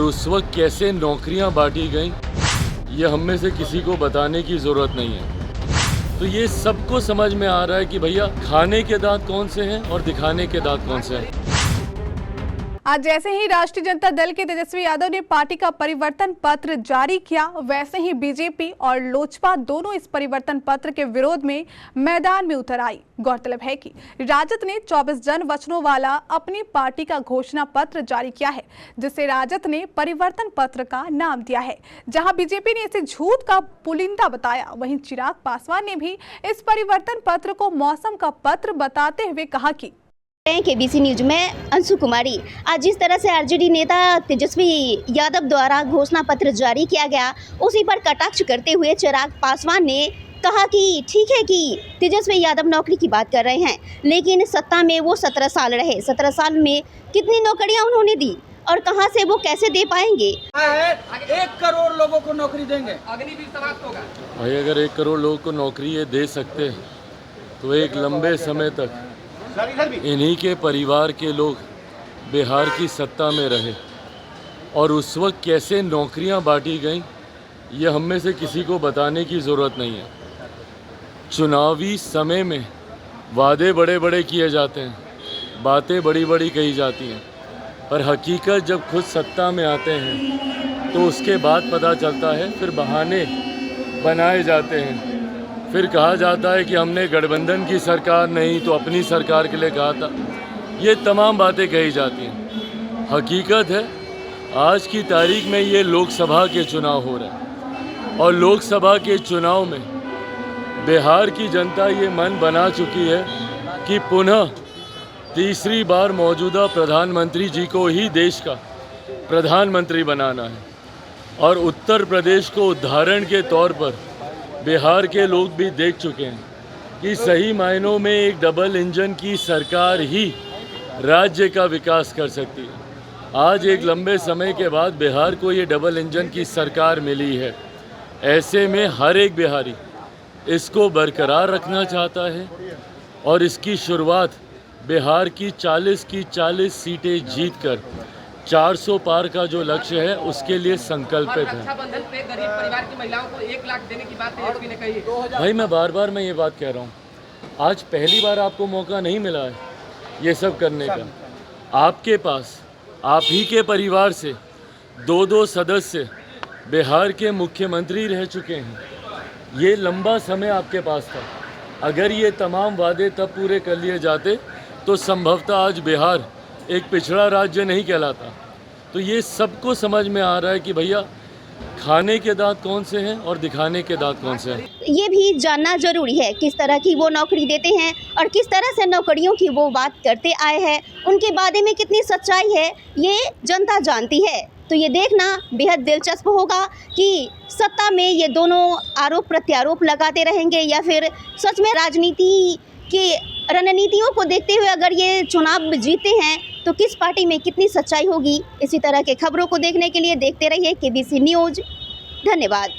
उस वक्त कैसे नौकरियां बांटी गईं, ये हम में से किसी को बताने की ज़रूरत नहीं है। तो ये सबको समझ में आ रहा है कि भैया खाने के दांत कौन से हैं और दिखाने के दांत कौन से हैं। आज जैसे ही राष्ट्रीय जनता दल के तेजस्वी यादव ने पार्टी का परिवर्तन पत्र जारी किया, वैसे ही बीजेपी और लोजपा दोनों इस परिवर्तन पत्र के विरोध में मैदान में उतर आई। गौरतलब है कि राजद ने 24 जन वचनों वाला अपनी पार्टी का घोषणा पत्र जारी किया है, जिसे राजद ने परिवर्तन पत्र का नाम दिया है। जहां बीजेपी ने इसे झूठ का पुलिंदा बताया, वहीं चिराग पासवान ने भी इस परिवर्तन पत्र को मौसम का पत्र बताते हुए कहा कि केबीसी न्यूज में अंशु कुमारी। आज जिस तरह से आरजेडी नेता तेजस्वी यादव द्वारा घोषणा पत्र जारी किया गया, उसी पर कटाक्ष करते हुए चिराग पासवान ने कहा कि ठीक है कि तेजस्वी यादव नौकरी की बात कर रहे हैं, लेकिन सत्ता में वो 17 साल रहे। 17 साल में कितनी नौकरियां उन्होंने दी और कहां से वो कैसे दे पाएंगे। 1 करोड़ लोगों को नौकरी देंगे। अग्निवीर समाप्त होगा। भाई अगर 1 करोड़ लोगों को नौकरी ये दे सकते हैं तो एक लंबे समय तक इन्हीं के परिवार के लोग बिहार की सत्ता में रहे और उस वक्त कैसे नौकरियां बांटी गईं, ये हम में से किसी को बताने की ज़रूरत नहीं है। चुनावी समय में वादे बड़े बड़े किए जाते हैं, बातें बड़ी बड़ी कही जाती हैं, पर हकीकत जब खुद सत्ता में आते हैं तो उसके बाद पता चलता है, फिर बहाने बनाए जाते हैं। फिर कहा जाता है कि हमने गठबंधन की सरकार नहीं तो अपनी सरकार के लिए कहा था। ये तमाम बातें कही जाती हैं। हकीकत है आज की तारीख में ये लोकसभा के चुनाव हो रहे हैं और लोकसभा के चुनाव में बिहार की जनता ये मन बना चुकी है कि पुनः तीसरी बार मौजूदा प्रधानमंत्री जी को ही देश का प्रधानमंत्री बनाना है। और उत्तर प्रदेश को उदाहरण के तौर पर बिहार के लोग भी देख चुके हैं कि सही मायनों में एक डबल इंजन की सरकार ही राज्य का विकास कर सकती है। आज एक लंबे समय के बाद बिहार को ये डबल इंजन की सरकार मिली है। ऐसे में हर एक बिहारी इसको बरकरार रखना चाहता है और इसकी शुरुआत बिहार की 40 सीटें जीतकर 400 पार का जो लक्ष्य है उसके लिए संकल्पित है। रक्षाबंधन पे गरीब परिवार की महिलाओं को 1 लाख देने की बात तेजस्वी ने कही है। भाई मैं बार बार ये बात कह रहा हूँ, आज पहली बार आपको मौका नहीं मिला है ये सब करने का। आपके पास आप ही के परिवार से 2 सदस्य बिहार के मुख्यमंत्री रह चुके हैं। ये लंबा समय आपके पास था। अगर ये तमाम वादे तब पूरे कर लिए जाते तो संभवतः आज बिहार एक पिछड़ा राज्य नहीं कहलाता। तो ये सबको समझ में आ रहा है कि भैया खाने के दांत कौन से हैं और दिखाने के दांत कौन से हैं। ये भी जानना जरूरी है किस तरह की वो नौकरी देते हैं और किस तरह से नौकरियों की वो बात करते आए हैं। उनके वादे में कितनी सच्चाई है ये जनता जानती है। तो ये देखना बेहद दिलचस्प होगा कि सत्ता में ये दोनों आरोप प्रत्यारोप लगाते रहेंगे या फिर सच में राजनीति की रणनीतियों को देखते हुए अगर ये चुनाव जीतते हैं तो किस पार्टी में कितनी सच्चाई होगी। इसी तरह के खबरों को देखने के लिए देखते रहिए केबीसी न्यूज। धन्यवाद।